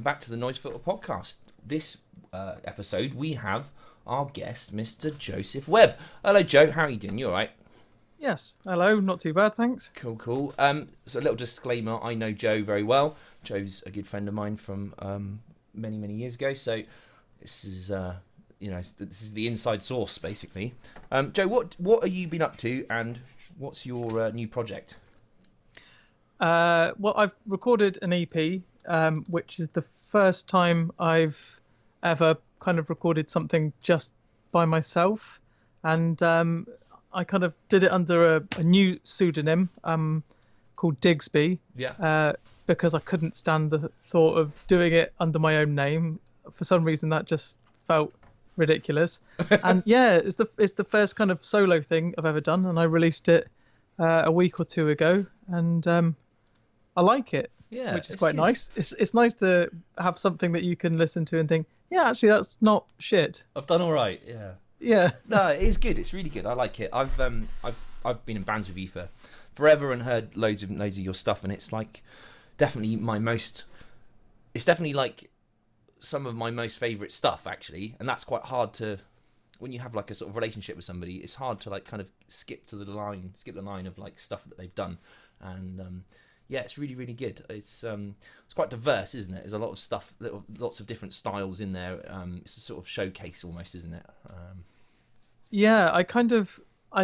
back to the Noise Filter podcast. This episode, we have our guest, Mr. Joseph Webb. Hello, Joe. How are you doing? You all right? Yes. Hello. Not too bad, thanks. Cool. So a little disclaimer. I know Joe very well. Joe's a good friend of mine from many years ago. So this is, this is the inside source, basically. Joe, what have you been up to, and what's your new project? Well, I've recorded an EP, which is the first time I've ever kind of recorded something just by myself, and I kind of did it under a new pseudonym called Digsby. Yeah. Because I couldn't stand the thought of doing it under my own name. For some reason, that just felt ridiculous. And yeah, it's the first kind of solo thing I've ever done, and I released it a week or two ago, and I like it. Yeah, which is quite good. nice. It's nice to have something that you can listen to and think, yeah, actually that's not shit. I've done all right. Yeah. Yeah. No, it is good. It's really good. I like it. I've been in bands with you for forever and heard loads of your stuff, and it's like definitely it's definitely like some of my most favourite stuff, actually. And that's quite hard to, when you have like a sort of relationship with somebody, it's hard to like kind of skip the line of like stuff that they've done. And yeah, it's really good. It's quite diverse, isn't it? There's a lot of stuff, lots of different styles in there. It's a sort of showcase almost, isn't it? Yeah, I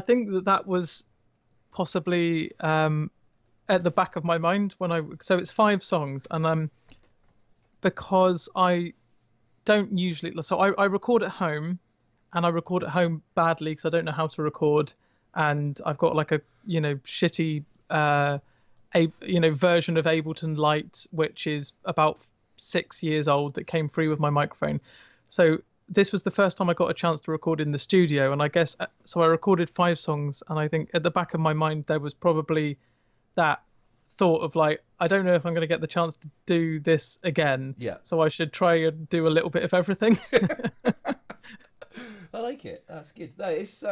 think that was possibly at the back of my mind so it's 5 songs, and because I don't usually, so I record at home, and I record at home badly because I don't know how to record, and I've got like a shitty version of Ableton Lite, which is about 6 years old, that came free with my microphone. So this was the first time I got a chance to record in the studio, and I guess so I recorded 5 songs, and I think at the back of my mind there was probably that thought of like, I don't know if I'm going to get the chance to do this again. Yeah. So I should try and do a little bit of everything. I like it. That's good. No, it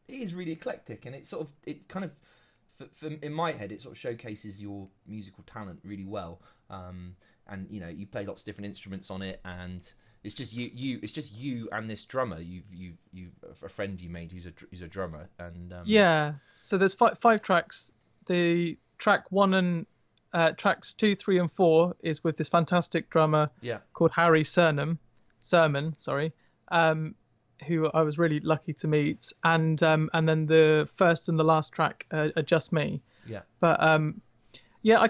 is really eclectic, and it kind of, in my head, it sort of showcases your musical talent really well. And you play lots of different instruments on it, and it's just you and this drummer. You a friend you made who's a drummer, and yeah. So there's 5 tracks. The track 1 and tracks 2, 3, and 4 is with this fantastic drummer called Harry Sermon, who I was really lucky to meet, and then the first and the last track are just me. Yeah. But yeah, I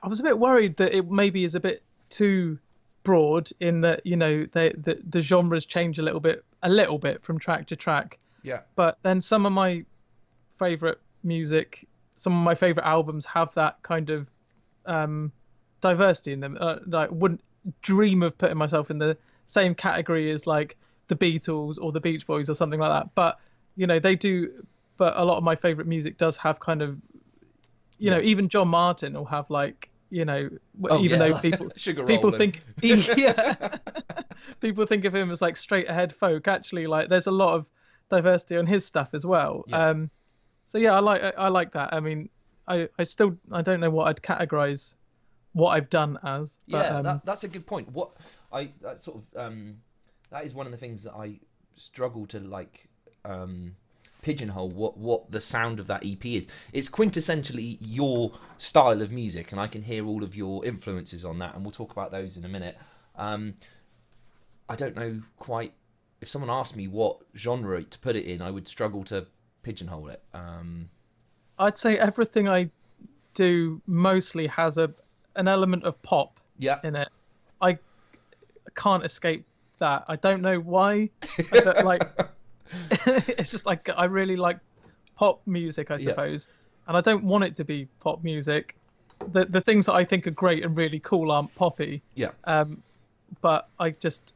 was a bit worried that it maybe is a bit too broad in that the genres change a little bit from track to track. Yeah. But then some of my favorite music, some of my favorite albums have that kind of diversity in them. I wouldn't dream of putting myself in the same category as like the Beatles or the Beach Boys or something like that, but they do. But a lot of my favorite music does have kind of, even John Martin will have like, though people think people think of him as like straight ahead folk. Actually, like there's a lot of diversity on his stuff as well. Yeah. So yeah, I like that. I mean, I don't know what I'd categorize what I've done as. But, yeah, that's a good point. That is one of the things that I struggle to like pigeonhole what the sound of that EP is. It's quintessentially your style of music, and I can hear all of your influences on that, and we'll talk about those in a minute. I don't know quite, if someone asked me what genre to put it in, I would struggle to pigeonhole it. I'd say everything I do mostly has an element of pop in it. I can't escape that. I don't know why. I don't, like it's just like I really like pop music, I suppose, and I don't want it to be pop music. The things that I think are great and really cool aren't poppy. Yeah. But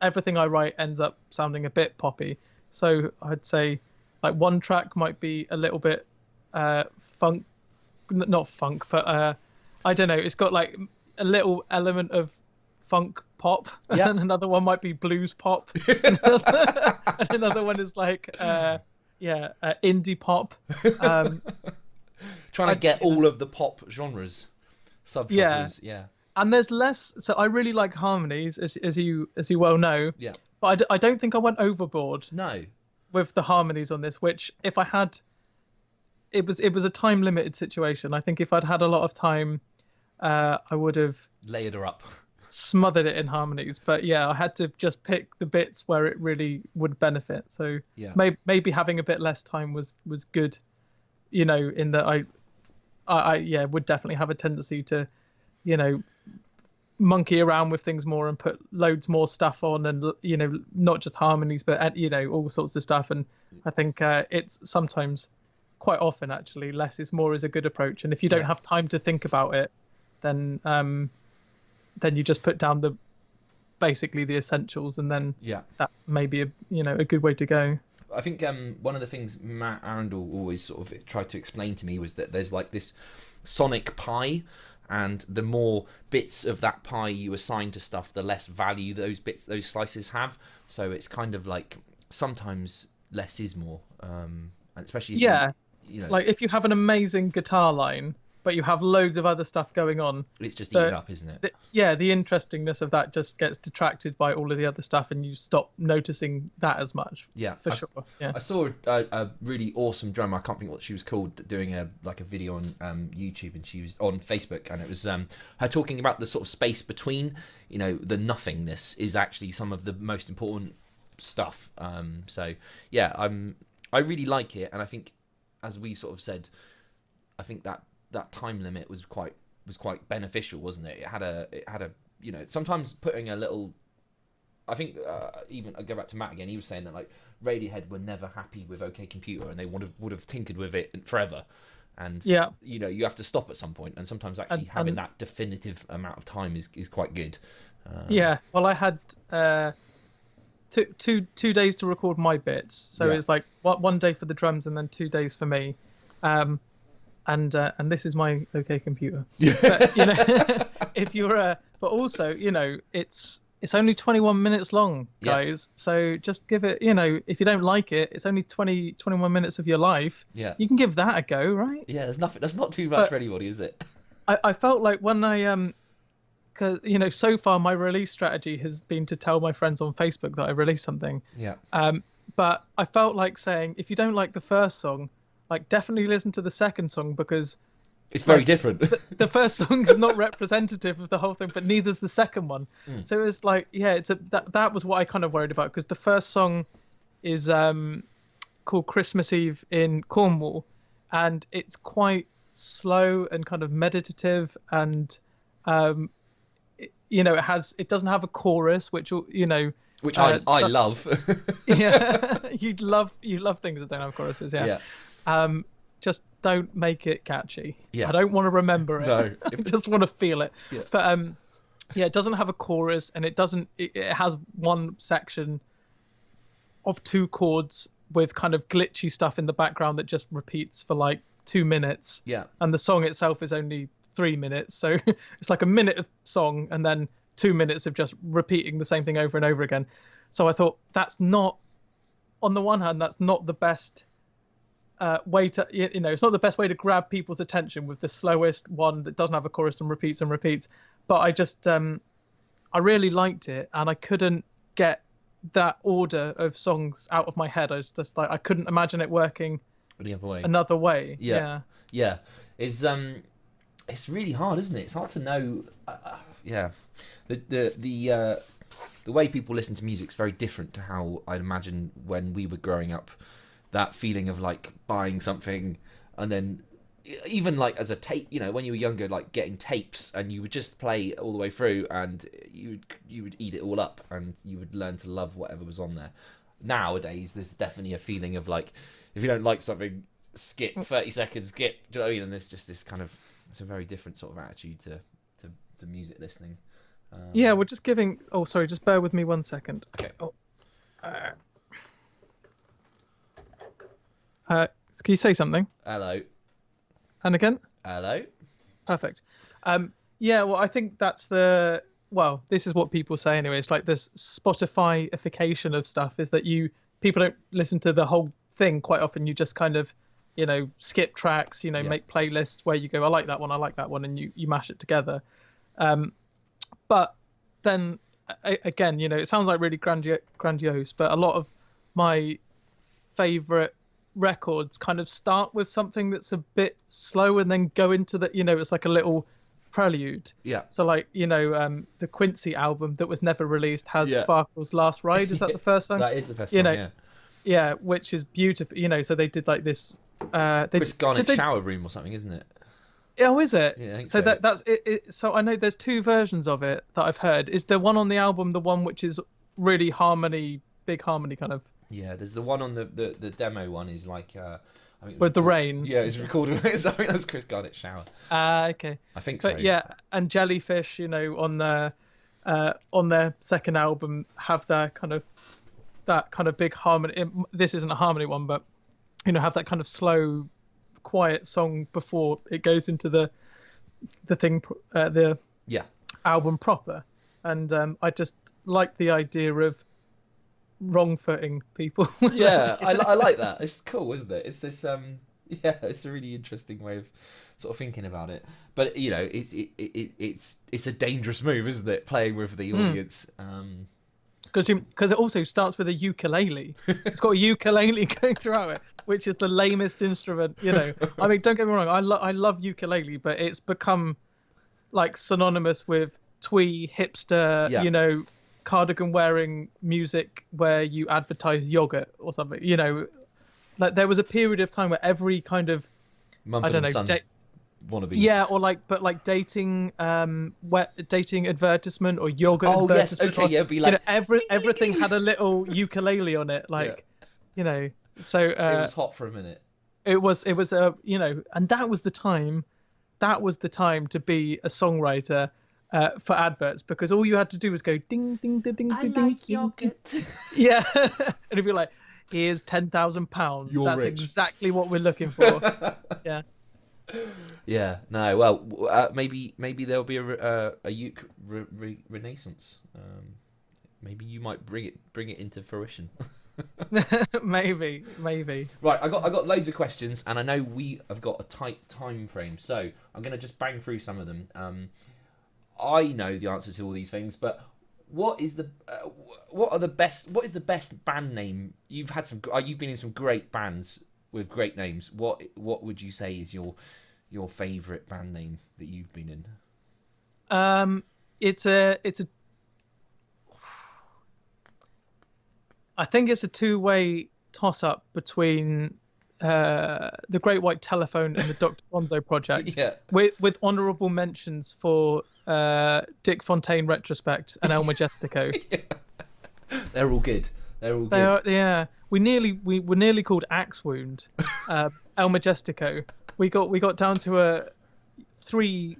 everything I write ends up sounding a bit poppy. So I'd say like one track might be a little bit funk, not funk, but I don't know. It's got like a little element of funk pop, and another one might be blues pop, and another one is like indie pop. Trying to get all of the pop genres, subgenres. and there's less. So I really like harmonies, as you well know. Yeah. But I don't think I went overboard No. with the harmonies on this. Which if I had, it was a time limited situation. I think if I'd had a lot of time, I would have Layered her up. smothered it in harmonies. But yeah, I had to just pick the bits where it really would benefit. So Yeah. maybe having a bit less time was good. In that I would definitely have a tendency to, monkey around with things more and put loads more stuff on, and not just harmonies but all sorts of stuff. And I think it's sometimes, quite often actually, less is more is a good approach. And if you don't have time to think about it, then you just put down basically the essentials, and then that may be a good way to go. I think one of the things Matt Arundel always sort of tried to explain to me was that there's like this sonic pie, and the more bits of that pie you assign to stuff, the less value those slices have. So it's kind of like sometimes less is more, and especially if like if you have an amazing guitar line but you have loads of other stuff going on, it's just eaten up, isn't it? The interestingness of that just gets detracted by all of the other stuff, and you stop noticing that as much. Yeah, for sure. Yeah, I saw a really awesome drummer. I can't think what she was called, doing a video on YouTube, and she was on Facebook, and it was her talking about the sort of space between, the nothingness is actually some of the most important stuff. So yeah, I really like it, and I think, as we sort of said, I think that time limit was quite beneficial, wasn't it? It had a sometimes putting a little. I think even I go back to Matt again. He was saying that like Radiohead were never happy with OK Computer, and they would have tinkered with it forever. And you have to stop at some point, and sometimes actually having that definitive amount of time is quite good. Well, I had two days to record my bits, so it's like one day for the drums and then 2 days for me. And this is my OK Computer. But, if you're but also, it's only 21 minutes long, guys. So just give it, if you don't like it, it's only 21 minutes of your life. Yeah. You can give that a go, right? Yeah, there's nothing. That's not too much for anybody, is it? I felt like when I because so far my release strategy has been to tell my friends on Facebook that I released something. Yeah. But I felt like saying, if you don't like the first song, like definitely listen to the second song, because it's very different. The first song is not representative of the whole thing, but neither's the second one. So it was like, that was what I kind of worried about, because the first song is called Christmas Eve in Cornwall, and it's quite slow and kind of meditative, and it doesn't have a chorus, which I love. Yeah, you love things that don't have choruses. Just don't make it catchy. I don't want to remember it. No. I just want to feel it. But it doesn't have a chorus, and it has one section of 2 chords with kind of glitchy stuff in the background that just repeats for like 2 minutes. And the song itself is only 3 minutes, so it's like a minute of song and then 2 minutes of just repeating the same thing over and over again. So I thought, that's not, on the one hand, that's not the best way to, it's not the best way to grab people's attention with the slowest one that doesn't have a chorus and repeats. But I just I really liked it, and I couldn't get that order of songs out of my head. I was just like, I couldn't imagine it working another way. Yeah. It's really hard, isn't it? It's hard to know. The way people listen to music is very different to how I'd imagine when we were growing up. That feeling of like buying something, and then even like as a tape, when you were younger, like getting tapes, and you would just play all the way through, and you would eat it all up, and you would learn to love whatever was on there. Nowadays, there's definitely a feeling of like, if you don't like something, skip 30 seconds, skip. Do you know what I mean? And there's just this kind of, it's a very different sort of attitude to music listening. We're just giving. Oh, sorry, just bear with me 1 second. Okay. Can you say something? Hello. And again? Hello. Perfect. Well, I think that's this is what people say anyway. It's like this Spotify-ification of stuff, is that people don't listen to the whole thing quite often. You just kind of, skip tracks, make playlists where you go, I like that one, and you mash it together. But then again, it sounds like really grandiose, but a lot of my favorite records kind of start with something that's a bit slow and then go into the, it's like a little prelude. Yeah. So like, the Quincy album that was never released has Sparkle's Last Ride. Is that the first song? That is the first song, yeah, which is beautiful. So they did like this Chris Garnett's Shower Room or something, isn't it? Oh, is it? Yeah, I think so that's it. So I know there's two versions of it that I've heard. Is the one on the album the one which is really big harmony kind of? Yeah, there's the one on the demo one is like with the rain. Yeah, it's recorded. I think that's Chris Garnett's Shower. Okay. I think so. But yeah, and Jellyfish, on their second album have that kind of big harmony. This isn't a harmony one, but have that kind of slow, quiet song before it goes into the album proper. And I just like the idea of wrong-footing people. Yeah, I like that. It's cool, isn't it? It's this it's a really interesting way of sort of thinking about it. But it's a dangerous move, isn't it? Playing with the audience. Because it also starts with a ukulele. It's got a ukulele going throughout it, which is the lamest instrument. I mean, don't get me wrong. I love ukulele, but it's become like synonymous with twee, hipster, cardigan wearing music where you advertise yogurt or something. Like there was a period of time where every kind of Mumford & Sons wannabes. Yeah, or dating dating advertisement or yogurt advertisement. Yes, okay, yeah, be like everything had a little ukulele on it, so it was hot for a minute. It was and that was the time to be a songwriter for adverts, because all you had to do was go ding ding ding ding ding ding. Yogurt. Yeah. And it'd be like, here's £10,000. That's rich. Exactly what we're looking for. Yeah. Yeah. No. Well, maybe there'll be a uke renaissance. Maybe you might bring it into fruition. maybe. Right. I got loads of questions, and I know we have got a tight time frame, so I'm gonna just bang through some of them. I know the answer to all these things, but what is the best band name? You've been in some great bands with great names. What would you say is your favourite band name that you've been in? It's a I think it's a two-way toss-up between the Great White Telephone and the Dr. Gonzo Project. Yeah. With honourable mentions for Dick Fontaine Retrospect and El Majestico. Yeah. They're all good. Yeah. We were nearly called Axe Wound. El Majestico. We got down to three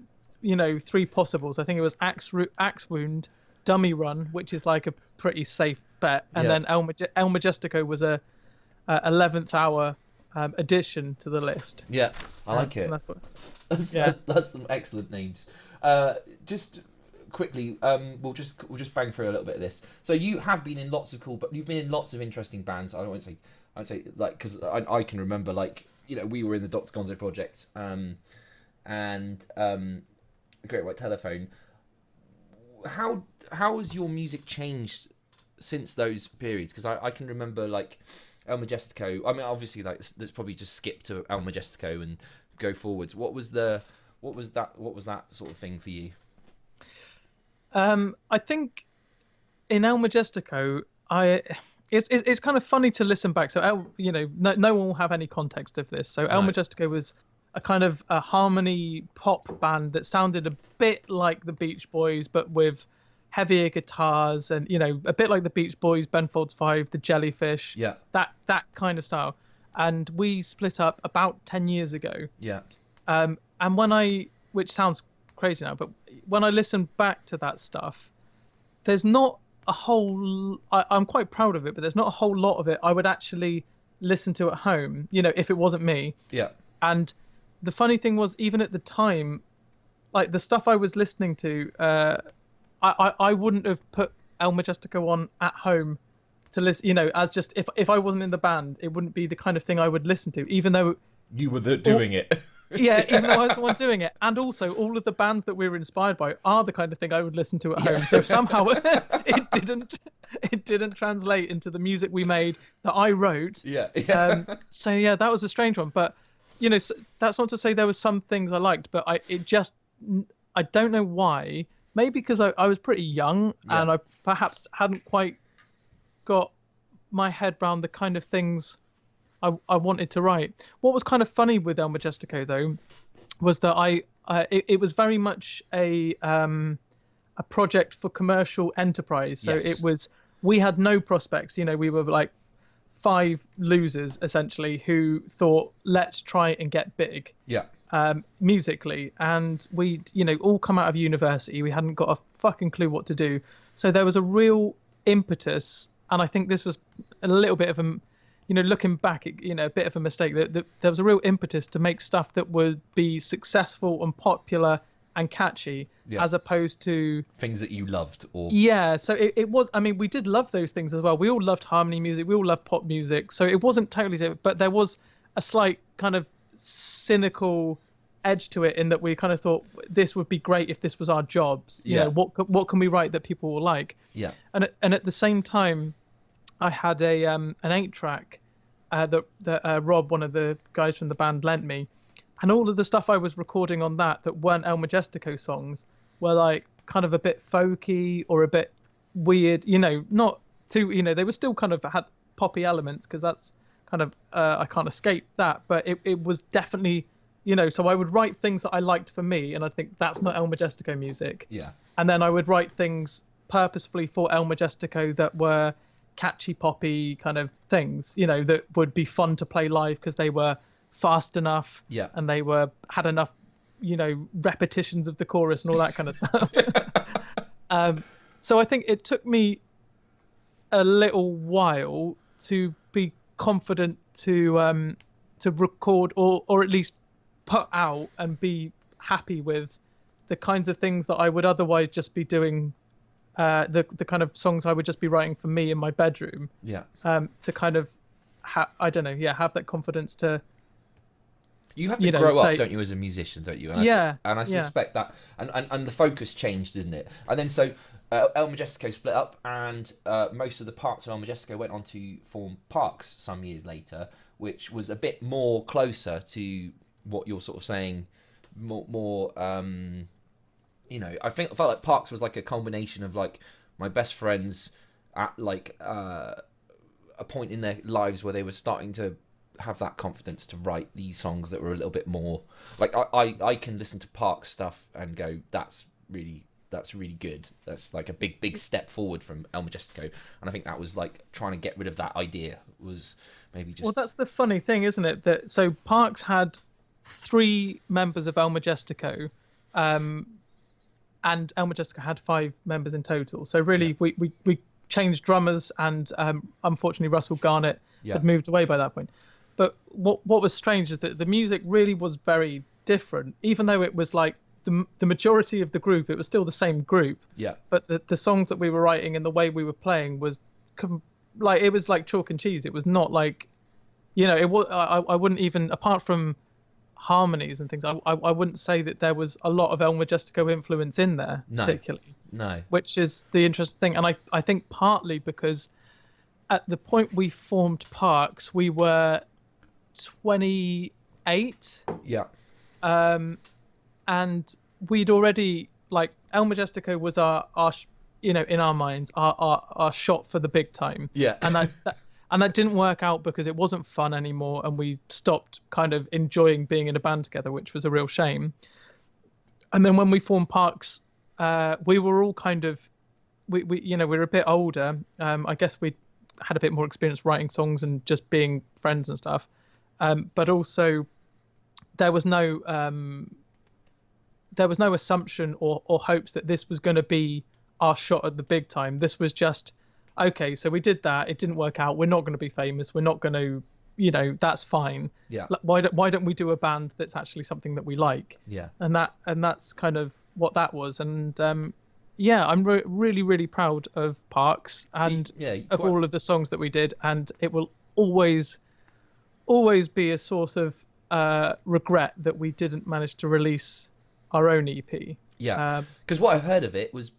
possibles. I think it was Axe Wound, Dummy Run, which is like a pretty safe bet, and then El Majestico was a 11th hour addition to the list. Yeah, I like it. That's some excellent names. Just quickly, we'll just bang through a little bit of this. So you have been in lots of you've been in lots of interesting bands. I'd say like, because I can remember, like, we were in the Dr. Gonzo Project, and the Great White Telephone. How has your music changed since those periods? Because I can remember, like, El Majestico. I mean, obviously, like, let's probably just skip to El Majestico and go forwards. What was that sort of thing for you? I think in El Majestico, it's kind of funny to listen back. So no one will have any context of this. So El Majestico was a kind of a harmony pop band that sounded a bit like the Beach Boys, but with heavier guitars, and a bit like the Beach Boys, Ben Folds 5, the Jellyfish. Yeah. That kind of style. And we split up about 10 years ago. Yeah. And which sounds crazy now, but when I listen back to that stuff, there's not a whole. I'm quite proud of it, but there's not a whole lot of it I would actually listen to at home. If it wasn't me. Yeah. And the funny thing was, even at the time, like, the stuff I was listening to, I wouldn't have put El Majestico on at home to listen, as just, if I wasn't in the band, it wouldn't be the kind of thing I would listen to, even though you were doing it. Yeah, even though I was the one doing it. And also, all of the bands that we were inspired by are the kind of thing I would listen to at home. So somehow it didn't translate into the music we made that I wrote. Yeah. So yeah, that was a strange one. But that's not to say there were some things I liked, but I don't know why. Maybe because I was pretty young and I perhaps hadn't quite got my head around the kind of things I wanted to write. What was kind of funny with El Majestico though was that it was very much a project for commercial enterprise. So we had no prospects. We were like 5 losers essentially who thought, let's try and get big. Musically, and we'd all come out of university. We hadn't got a fucking clue what to do, so there was a real impetus, and I think this was a little bit of a looking back, a bit of a mistake. That there was a real impetus to make stuff that would be successful and popular and catchy, as opposed to things that you loved. So it was. I mean, we did love those things as well. We all loved harmony music. We all loved pop music. So it wasn't totally different, but there was a slight kind of cynical edge to it, in that we kind of thought this would be great if this was our jobs. What can we write that people will like? And at the same time, I had an 8-track that Rob, one of the guys from the band, lent me, and all of the stuff I was recording on that weren't El Majestico songs were like kind of a bit folky or a bit weird, not too, they were still kind of had poppy elements, because that's kind of I can't escape that, but it was definitely, so I would write things that I liked for me, and I think that's not El Majestico music. And then I would write things purposefully for El Majestico that were catchy poppy kind of things, that would be fun to play live because they were fast enough, and they had enough, repetitions of the chorus and all that kind of stuff. So I think it took me a little while to be confident to record or at least put out and be happy with the kinds of things that I would otherwise just be doing, the kind of songs I would just be writing for me in my bedroom. To kind of have that confidence to. You have to grow up, don't you, as a musician, don't you? And I suspect that, and the focus changed, didn't it? And then so El Majestico split up, and most of the parts of El Majestico went on to form Parks some years later, which was a bit more closer to what you're sort of saying, more I felt like Parks was like a combination of like my best friends at like a point in their lives where they were starting to have that confidence to write these songs that were a little bit more like I can listen to Parks stuff and go, that's really good. That's like a big step forward from El Majestico, and I think that was like trying to get rid of that idea, was maybe just. Well, that's the funny thing, isn't it? That so Parks had 3 members of El Majestico, and El Majestico had 5 members in total. So really, we changed drummers, and unfortunately Russell Garnett had moved away by that point. But what was strange is that the music really was very different, even though it was like the majority of the group, it was still the same group. But the songs that we were writing and the way we were playing was it was like chalk and cheese. It was not like, it was. I wouldn't even, apart from harmonies and things, I wouldn't say that there was a lot of El Majestico influence in there, particularly. No. Which is the interesting thing, and I think partly because at the point we formed Parks, we were 28. And we'd already, like, El Majestico was our in our minds, our shot for the big time. And that didn't work out because it wasn't fun anymore, and we stopped kind of enjoying being in a band together, which was a real shame. And then when we formed Parks, we were all kind of, we were a bit older. I guess we had a bit more experience writing songs and just being friends and stuff. But also, there was no assumption or hopes that this was going to be our shot at the big time. This was just, okay, so we did that. It didn't work out. We're not going to be famous. We're not going to, that's fine. Why don't we do a band that's actually something that we like? And that's kind of what that was. And I'm really, really proud of Parks and of all of the songs that we did. And it will always be a source of regret that we didn't manage to release our own EP. Yeah, because what I heard of it was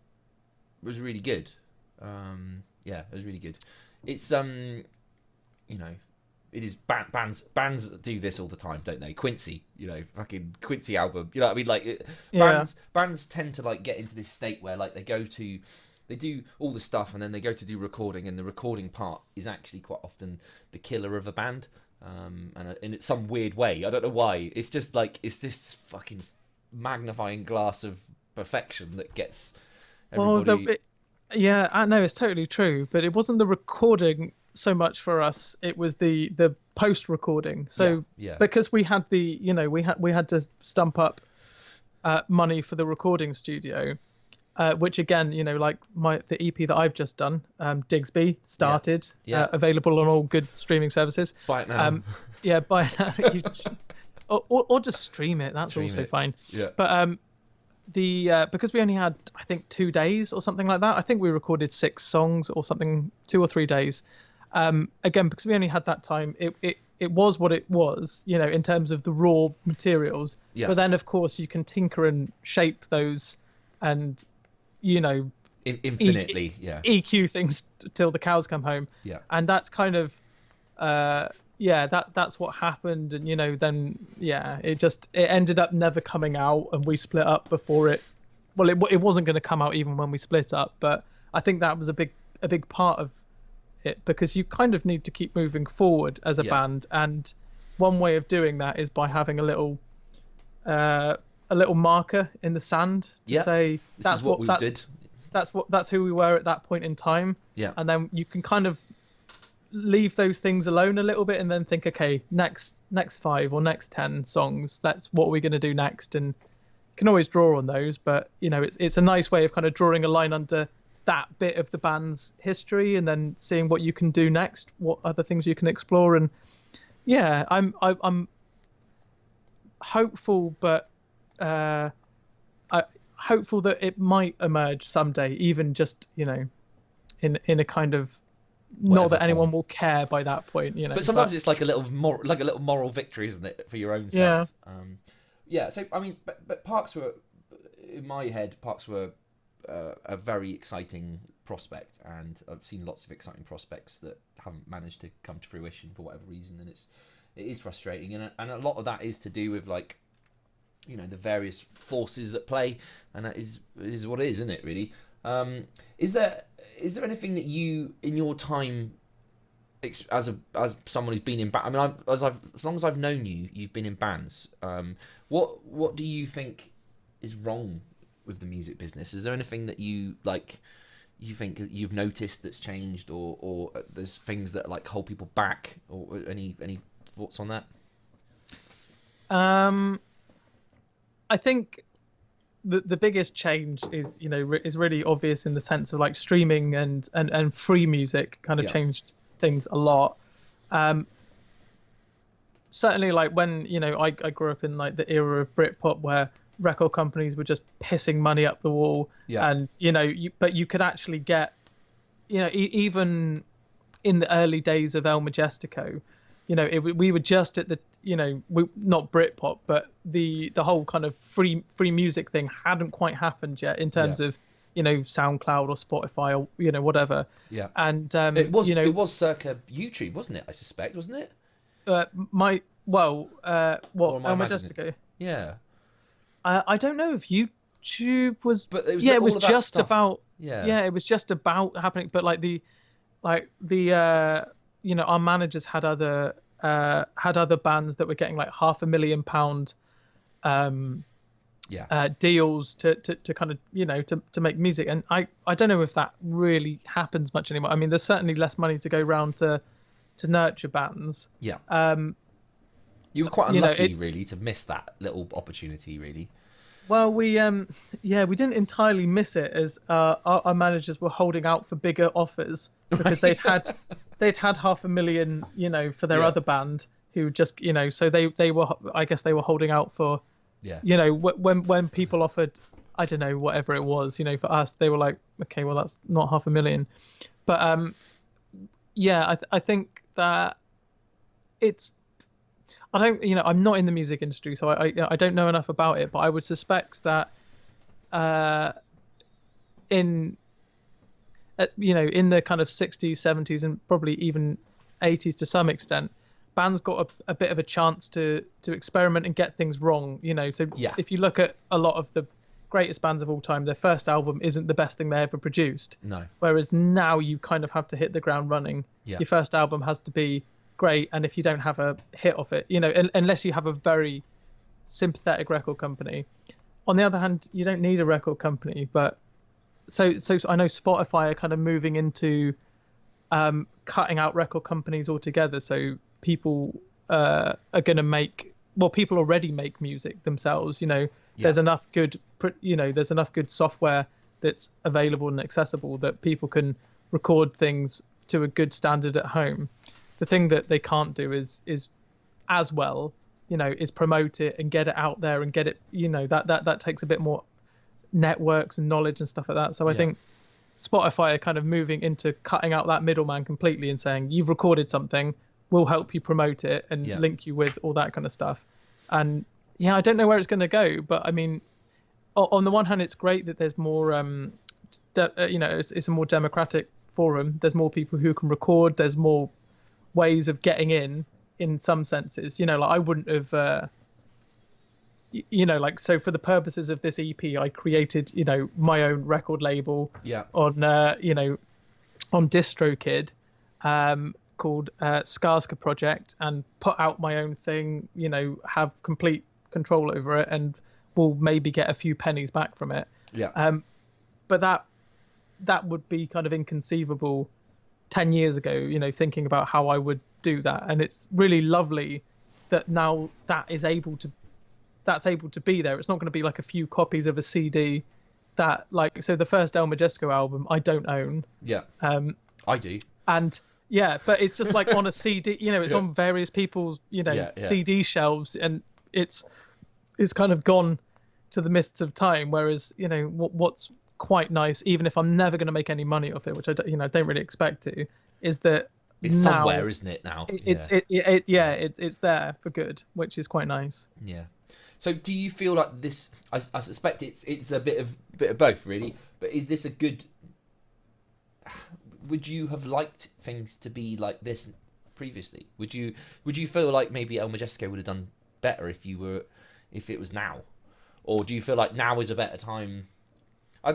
really good. Yeah, it was really good. It's you know, it is bands do this all the time, don't they? Quincy, fucking Quincy album. You know what I mean? Like bands tend to like get into this state where like they do all the stuff and then they go to do recording, and the recording part is actually quite often the killer of a band. And in some weird way, I don't know why. It's just like it's this fucking magnifying glass of perfection that gets everybody. Yeah, I know it's totally true, but it wasn't the recording so much for us. It was the post recording. So because we had we had to stump up money for the recording studio, which again, like the EP that I've just done, Digsby, started, available on all good streaming services. Buy it now. Buy it now. or just stream it. That's also fine. Yeah. But because we only had, I think, 2 days or something like that. I think we recorded 6 songs or something, 2 or 3 days. Again, because we only had that time, it was what it was, in terms of the raw materials. Yeah. But then, of course, you can tinker and shape those and, infinitely, EQ things till the cows come home. Yeah. And that's kind of, that's what happened. And, then, it ended up never coming out, and we split up before it wasn't going to come out even when we split up. But I think that was a big part of it, because you kind of need to keep moving forward as a band, and one way of doing that is by having a little marker in the sand to say that's what we did. That's who we were at that point in time. Yeah. And then you can kind of leave those things alone a little bit, and then think, okay, next 5 or next 10 songs, that's what we're going to do next, and you can always draw on those. But it's a nice way of kind of drawing a line under that bit of the band's history, and then seeing what you can do next, what other things you can explore. And I'm hopeful, but I hopeful that it might emerge someday, even just in a kind of Whatever not that anyone form. will care by that point, But sometimes it's like a little moral victory, isn't it, for your own self? So I mean, but Parks were, in my head, a very exciting prospect, and I've seen lots of exciting prospects that haven't managed to come to fruition for whatever reason, and it is frustrating, and a lot of that is to do with like, the various forces at play, and that is what it is, isn't it? Really. Is there anything that you, in your time, as someone who's been in band, I mean, as long as I've known you, you've been in bands. What do you think is wrong with the music business? Is there anything that you think you've noticed that's changed, or there's things that like hold people back, or any thoughts on that? I think the biggest change is is really obvious in the sense of like streaming and free music kind of changed things a lot. Certainly, like when I grew up in like the era of Britpop, where record companies were just pissing money up the wall, and but you could actually get even in the early days of El Majestico, we were just at the not Britpop, but the whole kind of free music thing hadn't quite happened yet in terms of SoundCloud or Spotify or whatever. Yeah. And it was circa YouTube, wasn't it? I suspect, wasn't it? El Majestico. Yeah. I don't know if YouTube was, but it was it was just stuff. about it was just about happening. But our managers had other bands that were getting like £500,000 deals to kind of to make music, and I don't know if that really happens much anymore. I mean, there's certainly less money to go around to nurture bands. You were quite unlucky, really, to miss that little opportunity, really. Well, we didn't entirely miss it, as our managers were holding out for bigger offers, because they'd had £500,000, for their other band, who just, so they were, I guess they were holding out for, when people offered, I don't know, whatever it was, for us, they were like, okay, well, that's not £500,000. But I think that I don't, I'm not in the music industry, so I don't know enough about it, but I would suspect that in in the kind of 60s, 70s, and probably even 80s to some extent, bands got a bit of a chance to experiment and get things wrong. So Yeah. if you look at a lot of the greatest bands of all time, their first album isn't the best thing they ever produced. No. Whereas now you kind of have to hit the ground running. Yeah. Your first album has to be great, and if you don't have a hit off it, unless you have a very sympathetic record company. On the other hand, you don't need a record company, but so I know Spotify are kind of moving into cutting out record companies altogether. So people are going to people already make music themselves. There's enough good software that's available and accessible that people can record things to a good standard at home. The thing that they can't do is as well, is promote it and get it out there and get it, that takes a bit more networks and knowledge and stuff like that. So I think Spotify are kind of moving into cutting out that middleman completely and saying, you've recorded something, we'll help you promote it and link you with all that kind of stuff. And I don't know where it's going to go, but I mean, on the one hand, it's great that there's more, it's a more democratic forum. There's more people who can record. There's more ways of getting in some senses. I wouldn't have, so for the purposes of this EP, I created, my own record label on DistroKid, called Skarska Project, and put out my own thing, have complete control over it, and will maybe get a few pennies back from it. But that would be kind of inconceivable 10 years ago, thinking about how I would do that. And it's really lovely that now that's able to be there. It's not going to be like a few copies of a CD that, like, so the first El Majesco album I don't own. I do. And but it's just like on a CD, it's on various people's, CD shelves, and it's kind of gone to the mists of time. Whereas, what's quite nice, even if I'm never going to make any money off it, which I don't really expect to, is that it's now, somewhere, isn't it? Now it's there for good, which is quite nice. So do you feel like this? I suspect it's a bit of both, really. But is this a good? Would you have liked things to be like this previously? Would you feel like maybe El Majesco would have done better if it was now, or do you feel like now is a better time? I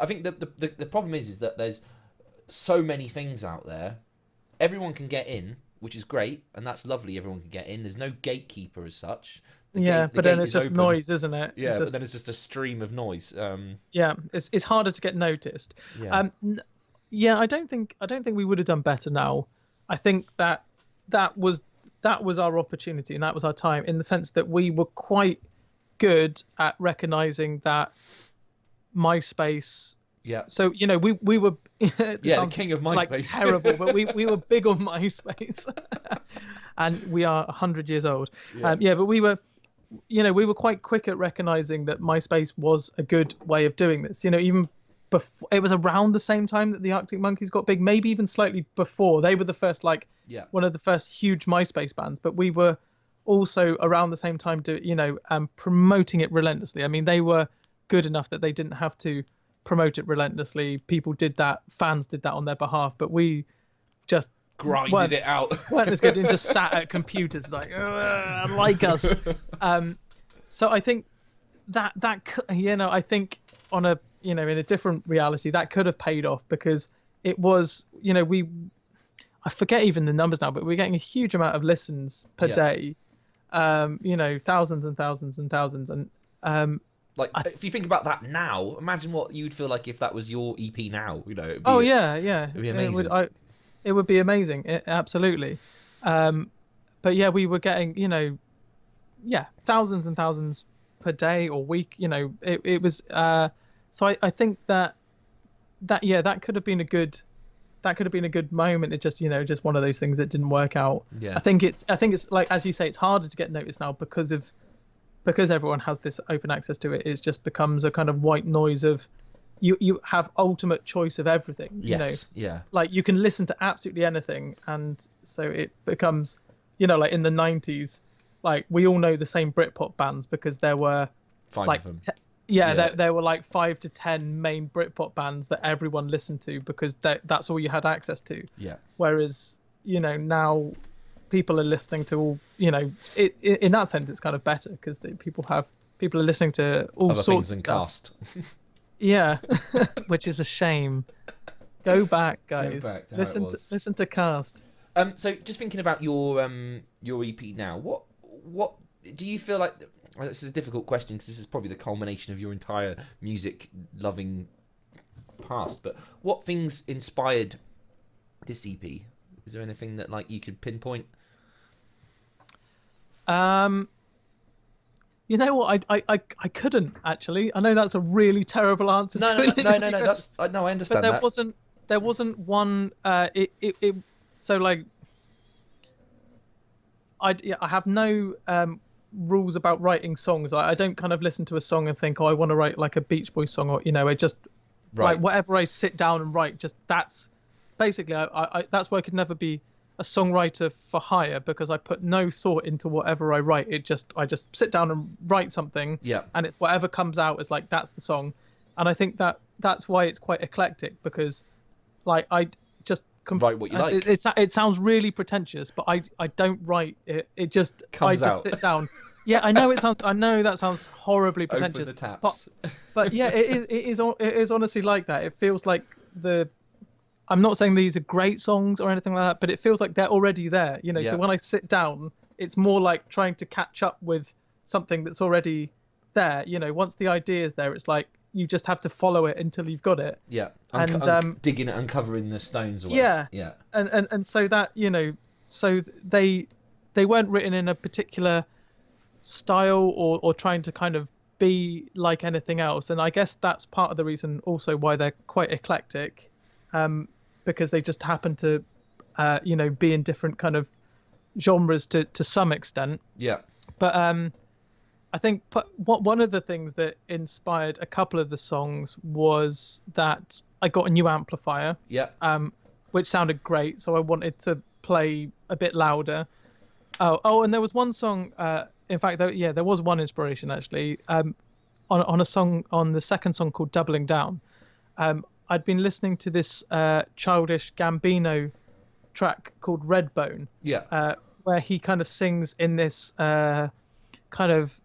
think the problem is that there's so many things out there. Everyone can get in, which is great, and that's lovely. Everyone can get in. There's no gatekeeper as such. But then it's just open. Noise, isn't it? But then it's just a stream of noise. It's harder to get noticed. I don't think we would have done better now. I think that was our opportunity and that was our time, in the sense that we were quite good at recognizing that MySpace. So we were the king of MySpace. Like, terrible, but we were big on MySpace, and we are 100 years old. But we were quite quick at recognizing that MySpace was a good way of doing this. Even before, it was around the same time that the Arctic Monkeys got big, maybe even slightly before. They were the first, one of the first huge MySpace bands, but we were also around the same time promoting it relentlessly. I mean, they were good enough that they didn't have to promote it relentlessly. People did that, fans did that on their behalf, but we just grinded it out. Weren't as good and just sat at computers like us. So I think that I think on a in a different reality that could have paid off, because it was I forget even the numbers now, but we're getting a huge amount of listens per day. Thousands and thousands and thousands, and if you think about that now, imagine what you'd feel like if that was your EP now. It'd be amazing. It would be amazing, absolutely. But we were getting thousands and thousands per day or week. It was so I think that could have been a good moment. It just one of those things that didn't work out. I think it's like, as you say, it's harder to get noticed now because everyone has this open access to it. It just becomes a kind of white noise of you have ultimate choice of everything. Like you can listen to absolutely anything, and so it becomes like in the 90s like we all know the same Britpop bands because there were 5 like of them. there were like 5 to 10 main Britpop bands that everyone listened to because that's all you had access to. Yeah. Whereas, now people are listening to all, in that sense, it's kind of better because people are listening to all Other sorts things of than stuff. Cast. Yeah, which is a shame. Go back, guys. Go back to Listen to Cast. So just thinking about your EP now, what do you feel like? Well, this is a difficult question because this is probably the culmination of your entire music loving past. But what things inspired this EP? Is there anything that like you could pinpoint? You know what? I couldn't actually. I know that's a really terrible answer. No. That's I understand but that. There wasn't one. So like, I have no rules about writing songs. I don't kind of listen to a song and think, oh, I want to write like a Beach Boys song, or I just like whatever I sit down and write. Just that's basically I that's why I could never be a songwriter for hire because I put no thought into whatever I write. I just sit down and write something. Yeah. And it's whatever comes out is like that's the song, and I think that's why it's quite eclectic because like I just write what you like. It sounds really pretentious, but I don't write it. It just comes out. Sit down. Yeah, I know that sounds horribly pretentious. Open the taps. But yeah, it is honestly like that. It feels like I'm not saying these are great songs or anything like that, but it feels like they're already there. Yeah. So when I sit down, it's more like trying to catch up with something that's already there. Once the idea is there, it's like you just have to follow it until you've got it. Yeah. Digging it, uncovering the stones away. Yeah. Yeah. And so that, so they weren't written in a particular style or trying to kind of be like anything else. And I guess that's part of the reason also why they're quite eclectic, because they just happen to, be in different kind of genres to some extent. Yeah. But I think one of the things that inspired a couple of the songs was that I got a new amplifier. Yeah. Which sounded great, so I wanted to play a bit louder. Oh, and there was one song. In fact, there was one inspiration actually. On a song, on the second song called "Doubling Down." I'd been listening to this Childish Gambino track called Redbone. Yeah. Where he kind of sings in this kind of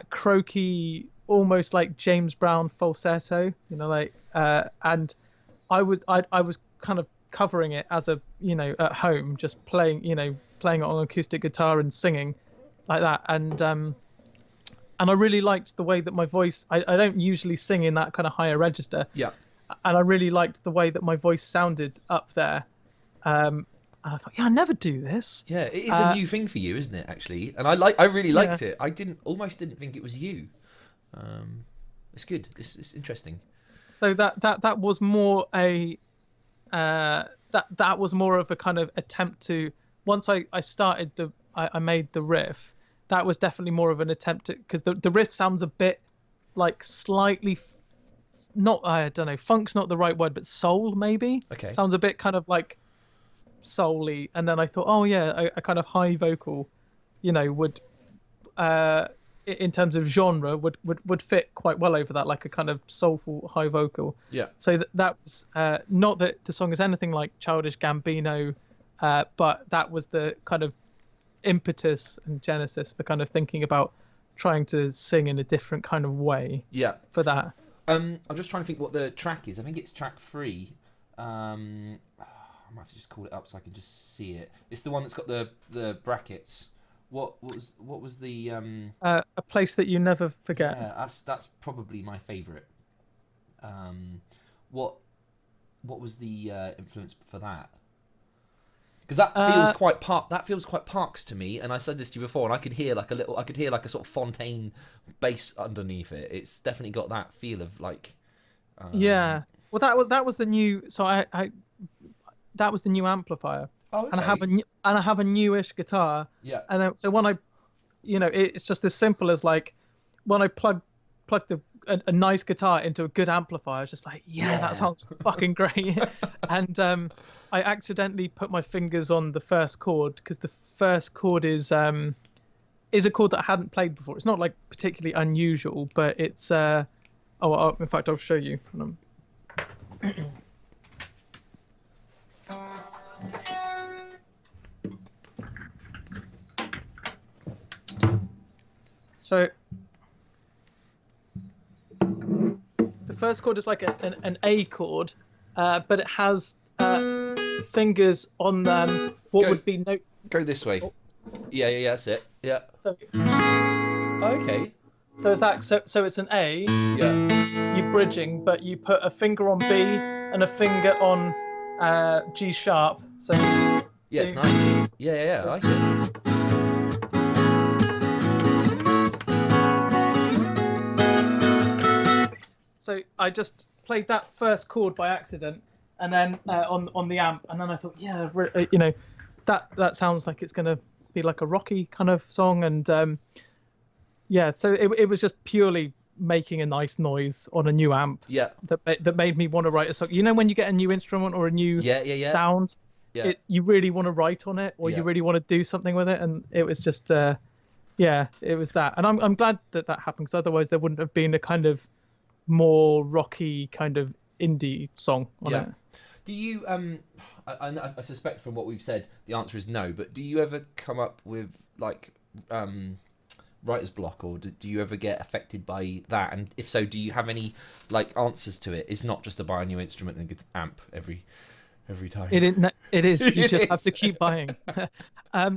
croaky, almost like James Brown falsetto, and I was kind of covering it as a, at home, just playing it on acoustic guitar and singing like that. And I really liked the way that my voice, I don't usually sing in that kind of higher register. Yeah. And I really liked the way that my voice sounded up there. And I thought, I never do this. Yeah, it is a new thing for you, isn't it? Actually, and I really liked it. I almost didn't think it was you. It's good. It's interesting. So that was more a that was more of a kind of attempt to, once I started I made the riff. That was definitely more of an attempt to, because the riff sounds a bit like slightly. Not, I don't know, funk's not the right word, but soul maybe. Okay. Sounds a bit kind of like soul-y. And then I thought, a kind of high vocal, would, in terms of genre, would fit quite well over that, like a kind of soulful high vocal. Yeah. So that was not that the song is anything like Childish Gambino, but that was the kind of impetus and genesis for kind of thinking about trying to sing in a different kind of way. Yeah. For that. I'm just trying to think what the track is. I think it's track 3. I might have to just call it up so I can just see it. It's the one that's got the brackets. What was the A Place That You Never Forget. Yeah, that's probably my favourite. What was the influence for that? Because that feels quite Parks to me, and I said this to you before, and I could hear like a sort of Fontaine bass underneath it. It's definitely got that feel of like. Yeah, well, that was the new. So I that was the new amplifier. Oh, okay. And I have a newish guitar. Yeah. And so when I, it's just as simple as like, when I plug a nice guitar into a good amplifier, it's just like, that sounds fucking great. And I accidentally put my fingers on the first chord, because the first chord is is a chord that I hadn't played before. It's not like particularly unusual, but it's in fact I'll show you. So the first chord is like an A chord, but it has fingers on what would be note. Go this way. Yeah, that's it. Yeah. So, Okay. so it's that. So it's an A. Yeah. You're bridging, but you put a finger on B and a finger on G sharp. So yeah, it's nice. Yeah, I like it. So I just played that first chord by accident, and then on the amp, and then I thought, that sounds like it's gonna be like a rocky kind of song, and so it was just purely making a nice noise on a new amp. Yeah. That made me want to write a song. You know, when you get a new instrument or a new sound, you really want to write on it, or you really want to do something with it, and it was just it was that, and I'm glad that happened, because otherwise there wouldn't have been a kind of more rocky kind of indie song on it. Do you I suspect from what we've said the answer is no, but do you ever come up with like writer's block, or do you ever get affected by that, and if so, do you have any like answers to it? It's not just to buy a new instrument and get an amp every time. It is you just have to keep buying.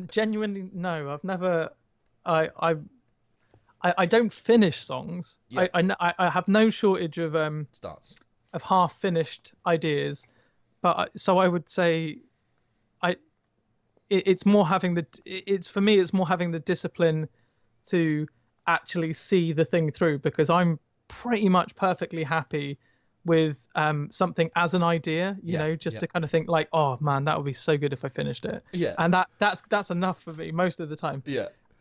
Genuinely, no, I've never I don't finish songs. I have no shortage of starts of half finished ideas, but so I would say it's more having the discipline to actually see the thing through, because I'm pretty much perfectly happy with something as an idea, to kind of think like, oh man, that would be so good if I finished it. And that's enough for me most of the time.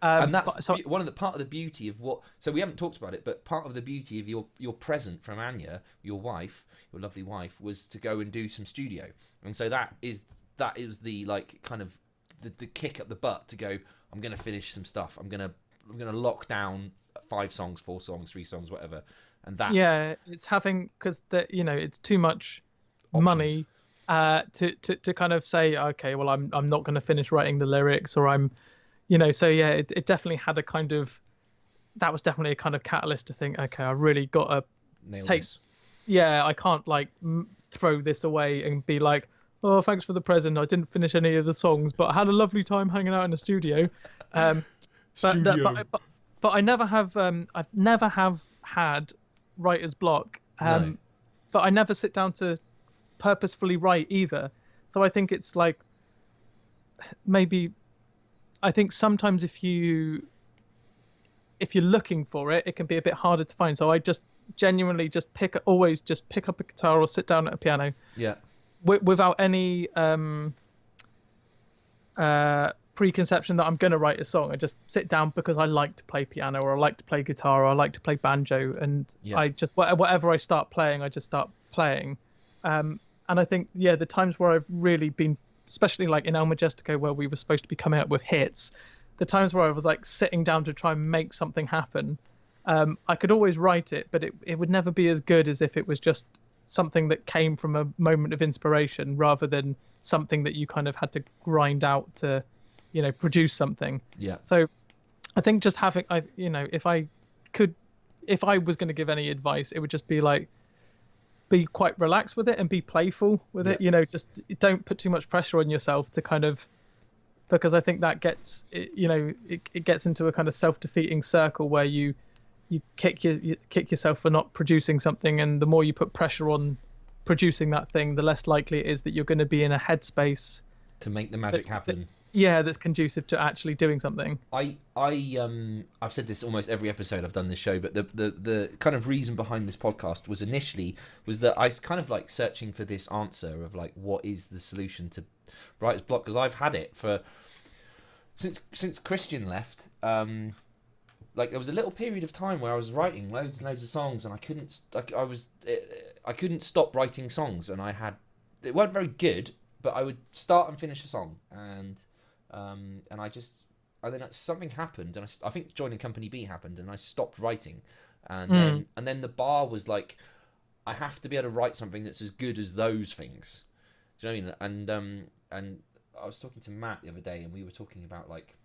And that's part of the beauty of what. So we haven't talked about it, but part of the beauty of your present from Anya, your wife, your lovely wife, was to go and do some studio, and so that is the like kind of the kick up the butt to go. I'm gonna finish some stuff. I'm gonna lock down 5 songs, 4 songs, 3 songs, whatever, and that. It's having, because it's too much money to kind of say, okay, well I'm not going to finish writing the lyrics, or I'm. It definitely had a kind of, that was definitely a kind of catalyst to think, okay, I really got to nail this. I can't like throw this away and be like, oh, thanks for the present, I didn't finish any of the songs, but I had a lovely time hanging out in the studio. But I never have had writer's block. No. But I never sit down to purposefully write either. So I think it's like, maybe, I think sometimes if you're looking for it, it can be a bit harder to find. So I just genuinely pick up a guitar or sit down at a piano. Yeah. Without any preconception that I'm going to write a song. I just sit down because I like to play piano, or I like to play guitar, or I like to play banjo, and I just whatever I start playing, I just start playing. And I think the times where I've really been, especially like in El Majestico, where we were supposed to be coming out with hits, the times where I was like sitting down to try and make something happen, I could always write it, but it would never be as good as if it was just something that came from a moment of inspiration, rather than something that you kind of had to grind out to, produce something. So I think just having, if I was going to give any advice, it would just be like, be quite relaxed with it and be playful with it. Just don't put too much pressure on yourself to kind of, because I think that gets it gets into a kind of self-defeating circle where you kick yourself for not producing something, and the more you put pressure on producing that thing, the less likely it is that you're going to be in a headspace to make the magic happen. That's conducive to actually doing something. I've said this almost every episode I've done this show, but the kind of reason behind this podcast was that I was kind of like searching for this answer of like, what is the solution to writer's block, because I've had it since Christian left. Like there was a little period of time where I was writing loads and loads of songs, and I couldn't stop writing songs, and it weren't very good, but I would start and finish a song, and I just something happened, and I think joining Company B happened, and I stopped writing, and then the bar was like, I have to be able to write something that's as good as those things. Do you know what I mean? And I was talking to Matt the other day, and we were talking about like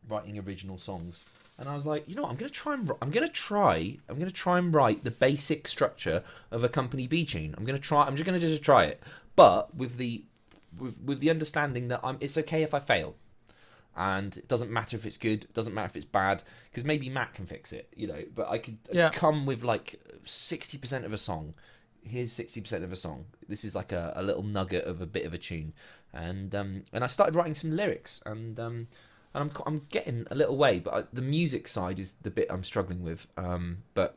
writing original songs, and I was like, you know what, I'm gonna try and write the basic structure of a Company B tune. I'm just gonna try it, but with the understanding that it's okay if I fail, and it doesn't matter if it's good, it doesn't matter if it's bad, because maybe Matt can fix it, you know. But I could come with like 60% of a song. Here's 60% of a song. This is like a little nugget of a bit of a tune, and I started writing some lyrics, and I'm getting a little way, but the music side is the bit I'm struggling with. But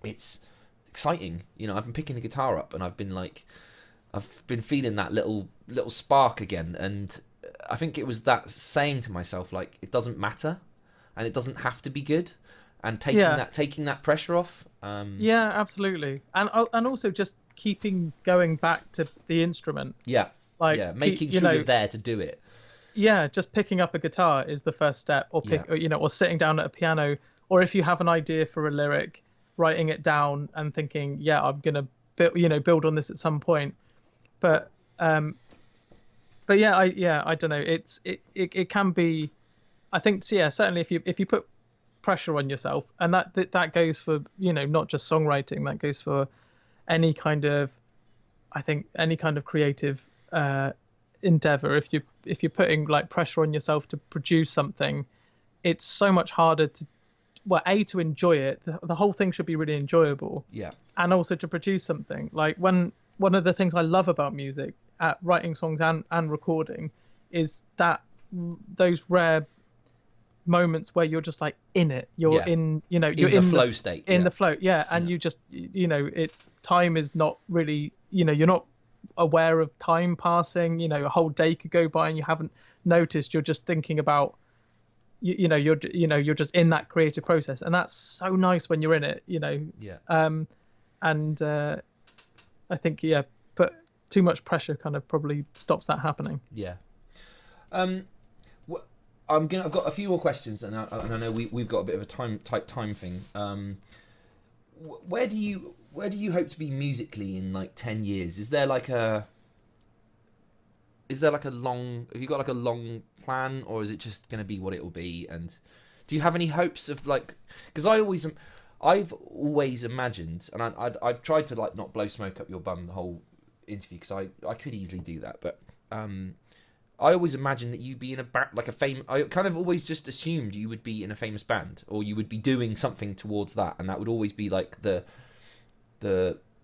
it's exciting, you know. I've been picking the guitar up, and I've been feeling that little spark again, and I think it was that saying to myself, like, it doesn't matter, and it doesn't have to be good, and taking that pressure off. Yeah, absolutely, and also just going back to the instrument. Yeah, like making sure you're there to do it. Yeah, just picking up a guitar is the first step, or or sitting down at a piano, or if you have an idea for a lyric, writing it down and thinking, yeah, I'm gonna build on this at some point. But yeah, I don't know. It can be, I think, certainly if you put pressure on yourself, and that goes for, not just songwriting, that goes for any kind of creative endeavor. If you're putting like pressure on yourself to produce something, it's so much harder to enjoy it. The whole thing should be really enjoyable. Yeah. And also to produce something. Like one of the things I love about music, at writing songs and recording, is that those rare moments where you're just like in it. You're in, you're in the flow state. In the flow, and you just, it's time is not really, you're not aware of time passing. A whole day could go by and you haven't noticed. You're just thinking about, you're just in that creative process, and that's so nice when you're in it. And I think but too much pressure kind of probably stops that happening. Yeah. I've got a few more questions, and I know we've got a bit of a tight time thing. Where do you hope to be musically in like 10 years? Is there like a long? Have you got like a long plan, or is it just going to be what it will be? And do you have any hopes of like? Because I've always imagined, and I've tried to like not blow smoke up your bum the whole interview, because I could easily do that, but I always imagined that you'd be in I kind of always just assumed you would be in a famous band, or you would be doing something towards that, and that would always be like that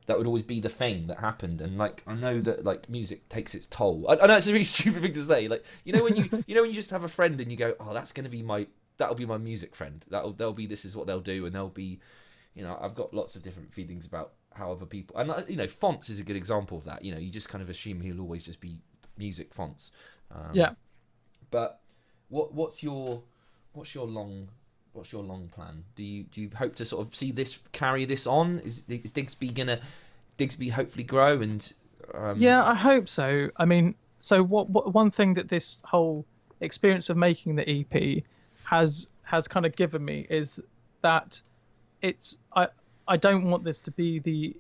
would always be the thing that happened. And like, I know that like music takes its toll. I know it's a really stupid thing to say. Like, when you just have a friend and you go, oh, that'll be my music friend. They'll be, this is what they'll do, and they'll be, I've got lots of different feelings about how other people, and Fonts is a good example of that. You just kind of assume he'll always just be music Fonts. But what's your long plan? Do you hope to sort of carry this on? Is Digsby hopefully grow? And yeah, I hope so. I mean, so what one thing that this whole experience of making the EP has kind of given me is that I don't want this to be the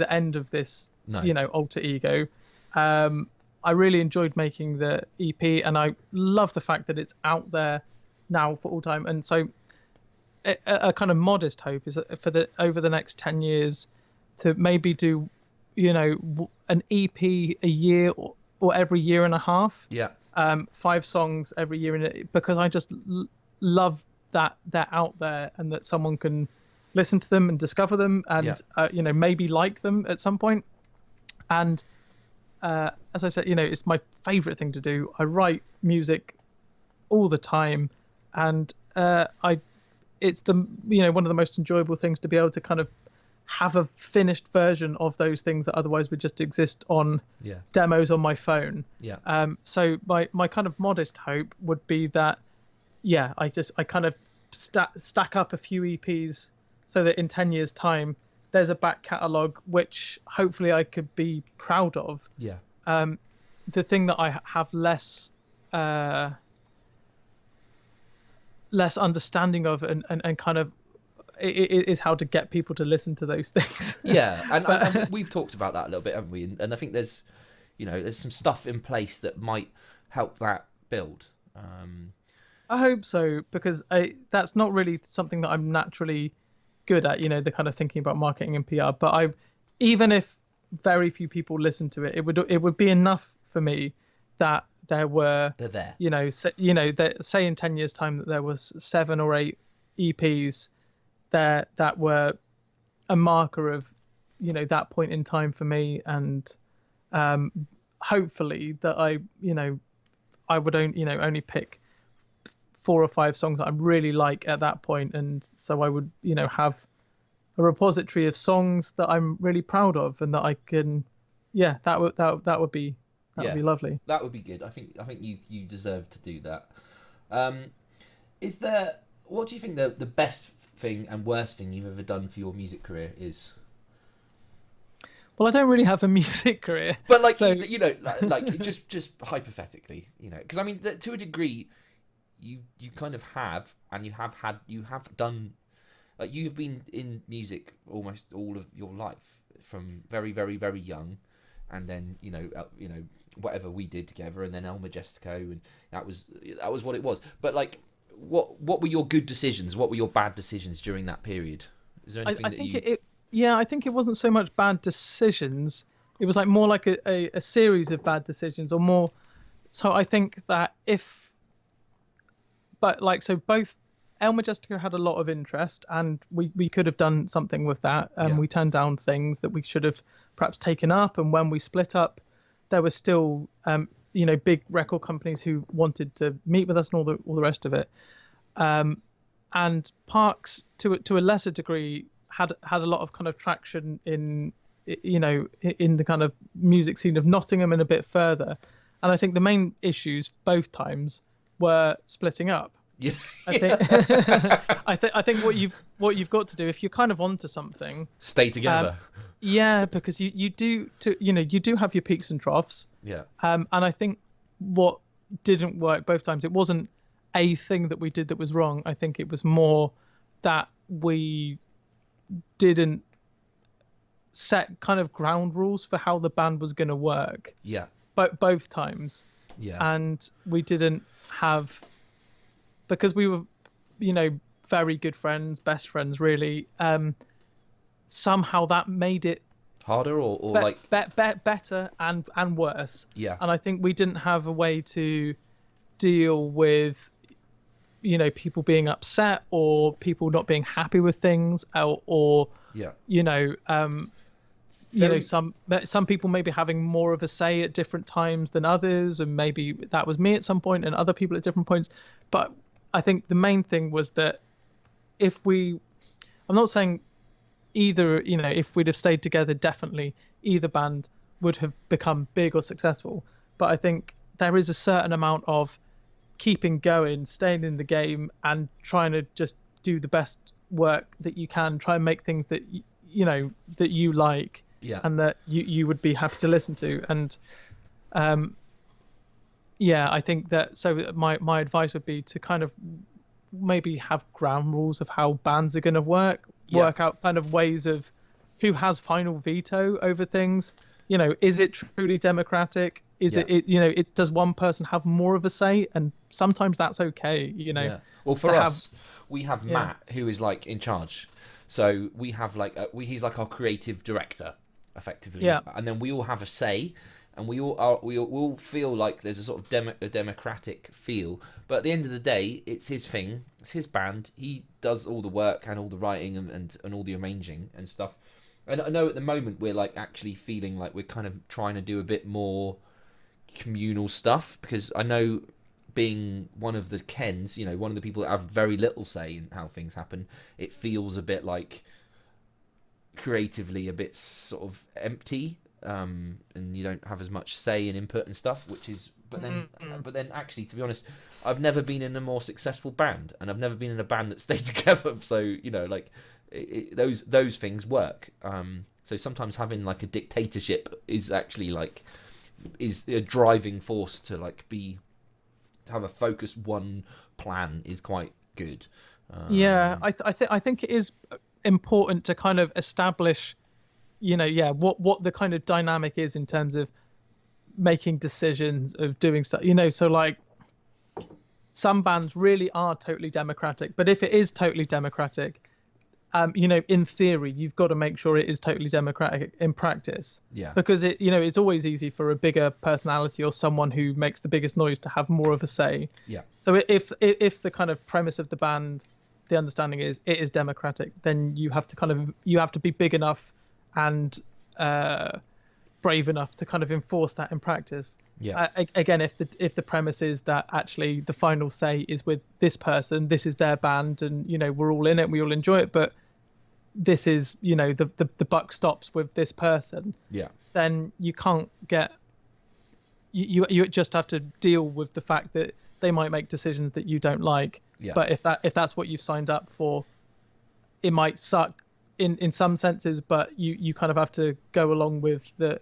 end of this. No. Alter ego. I really enjoyed making the EP, and I love the fact that it's out there now for all time. And so a kind of modest hope is that over the next 10 years to maybe do, an EP a year or every year and a half. Yeah. 5 songs every year, because I just love that they're out there and that someone can listen to them and discover them and, maybe like them at some point. And as I said, it's my favorite thing to do. I write music all the time, and it's the one of the most enjoyable things to be able to kind of have a finished version of those things that otherwise would just exist on demos on my phone. So my kind of modest hope would be that I kind of stack up a few EPs so that in 10 years time there's a back catalogue which hopefully I could be proud of. The thing that I have less less understanding of, and kind of is how to get people to listen to those things. Yeah, and, But and we've talked about that a little bit, haven't we? And I think there's, there's some stuff in place that might help that build. I hope so, because that's not really something that I'm naturally good at, the kind of thinking about marketing and PR. But even if very few people listen to it, it would be enough for me that they're there. That say in 10 years' time that there was 7 or 8 EPs there that were a marker of, that point in time for me, and hopefully that I would only pick 4 or 5 songs that I really like at that point, and so I would have a repository of songs that I'm really proud of, and that I can, that would be lovely. That would be good. I think you deserve to do that. What do you think the best thing and worst thing you've ever done for your music career is? Well, I don't really have a music career, but like, so... like just hypothetically, because I mean, to a degree, you kind of have, and you have done, like, you've been in music almost all of your life from very, very, very young, and then whatever we did together, and then El Majestico, and that was what it was. But like, what were your good decisions? What were your bad decisions during that period? Is there anything I think it wasn't so much bad decisions. It was like more like a series of bad decisions, or more. So I think that both El Majestico had a lot of interest, and we could have done something with that, and we turned down things that we should have perhaps taken up. And when we split up, there was still big record companies who wanted to meet with us and all the rest of it. And Parks, to a lesser degree, had a lot of kind of traction in the kind of music scene of Nottingham and a bit further. And I think the main issues both times were splitting up. Yeah. I think what you've got to do, if you're kind of onto something, stay together. Because you do have your peaks and troughs. Yeah. And I think what didn't work both times, it wasn't a thing that we did that was wrong. I think it was more that we didn't set kind of ground rules for how the band was going to work. Yeah. But both times. Yeah. And we didn't have, because we were, very good friends, best friends, really. Somehow that made it harder, or better and worse. Yeah. And I think we didn't have a way to deal with, people being upset, or people not being happy with things, or some people maybe having more of a say at different times than others, and maybe that was me at some point and other people at different points. But I think the main thing was that I'm not saying either, if we'd have stayed together, definitely either band would have become big or successful. But I think there is a certain amount of keeping going, staying in the game, and trying to just do the best work that you can, try and make things that that you like, and that you would be happy to listen to. And I think that, so my advice would be to kind of maybe have ground rules of how bands are going to work out kind of ways of who has final veto over things. Is it truly democratic? Is it does one person have more of a say? And sometimes that's okay, Well, for us, we have Matt, who is like in charge. So we have like he's like our creative director, effectively. Yeah. And then we all have a say, and we all feel like there's a sort of a democratic feel. But at the end of the day, it's his thing. It's his band. He does all the work and all the writing and all the arranging and stuff. And I know at the moment we're like actually feeling like we're kind of trying to do a bit more communal stuff, because I know, being one of the Kens, one of the people that have very little say in how things happen, it feels a bit like creatively a bit sort of empty, and you don't have as much say and input and stuff, which is, but then actually, to be honest, I've never been in a more successful band, and I've never been in a band that stayed together, so those things work. So sometimes having like a dictatorship is actually is a driving force to have a focused one plan is quite good. I think it is important to kind of establish, what the kind of dynamic is in terms of making decisions of doing stuff. So like some bands really are totally democratic, but if it is totally democratic, in theory, you've got to make sure it is totally democratic in practice. Yeah. Because it's always easy for a bigger personality or someone who makes the biggest noise to have more of a say. Yeah. So if the kind of premise of the band, the understanding is it is democratic, then you have to be big enough and brave enough to kind of enforce that in practice. Yeah. Again, if the premise is that actually the final say is with this person, this is their band, and we're all in it, we all enjoy it, but this is the buck stops with this person. Yeah. Then you can't get. You just have to deal with the fact that they might make decisions that you don't like. Yeah. But if that's what you've signed up for, it might suck in some senses, but you kind of have to go along with the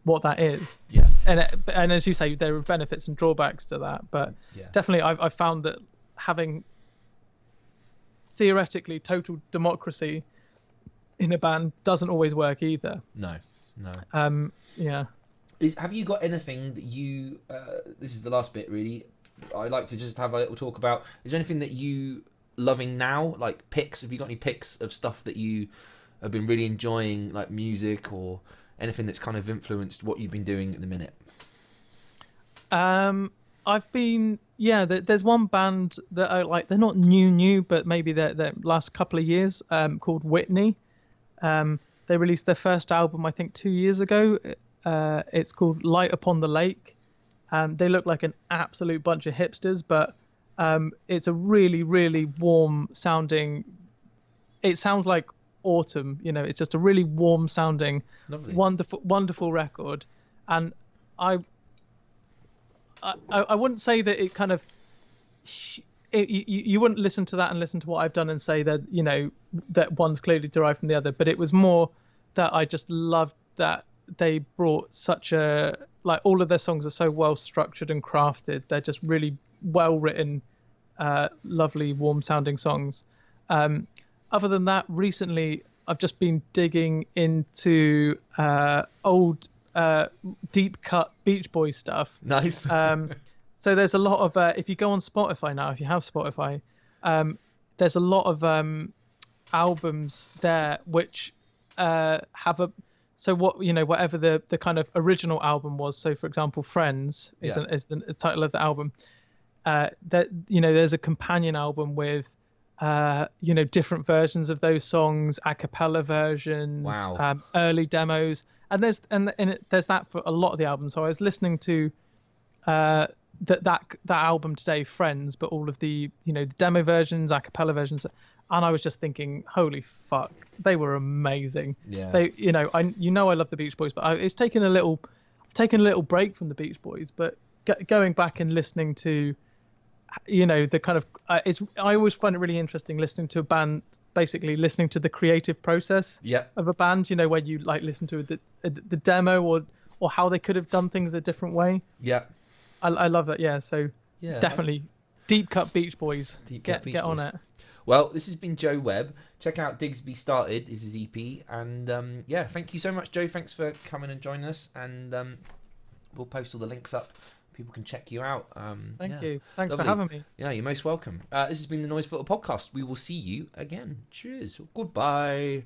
what that is. Yeah. And as you say, there are benefits and drawbacks to that, but definitely I've found that having theoretically total democracy in a band doesn't always work either. No. Yeah. Have you got anything that you this is the last bit really I'd like to just have a little talk about? Is there anything that you loving now, like picks? Have you got any picks of stuff that you have been really enjoying, like music or anything that's kind of influenced what you've been doing at the minute? I've been there's one band that I like. They're not new, but maybe they're last couple of years, called Whitney. They released their first album I think 2 years ago. It's called Light Upon the Lake. They look like an absolute bunch of hipsters, but it's a really, really warm sounding. It sounds like autumn. It's just a really warm sounding, lovely, wonderful record. And I wouldn't say that it kind of. You wouldn't listen to that and listen to what I've done and say that that one's clearly derived from the other. But it was more that I just loved that they brought such a, like, all of their songs are so well structured and crafted. They're just really well written, lovely, warm sounding songs. Other than that, recently I've just been digging into old deep cut Beach Boys stuff. Nice. So there's a lot of if you go on Spotify now, if you have Spotify, there's a lot of albums there which have a, so what, whatever the kind of original album was. So for example, Friends is the title of the album. That there's a companion album with different versions of those songs, a cappella versions, wow, early demos, and there's that for a lot of the albums. So I was listening to that album today, Friends, but all of the the demo versions, a cappella versions, and I was just thinking, holy fuck, they were amazing. Yeah. They I love the Beach Boys, but it's taken a little break from the Beach Boys, but going back and listening to the kind of I always find it really interesting listening to a band, basically listening to the creative process of a band, where you like listen to the demo or how they could have done things a different way. I love that. So definitely deep cut Beach Boys. Get on it. Well, this has been Joe Webb. Check out Digsby Started, is his EP, and thank you so much, Joe. Thanks for coming and joining us, and we'll post all the links up. People can check you out. Thank you. Thanks lovely. for having me. Yeah, you're most welcome. This has been the Noise Filter Podcast. We will see you again. Cheers. Goodbye.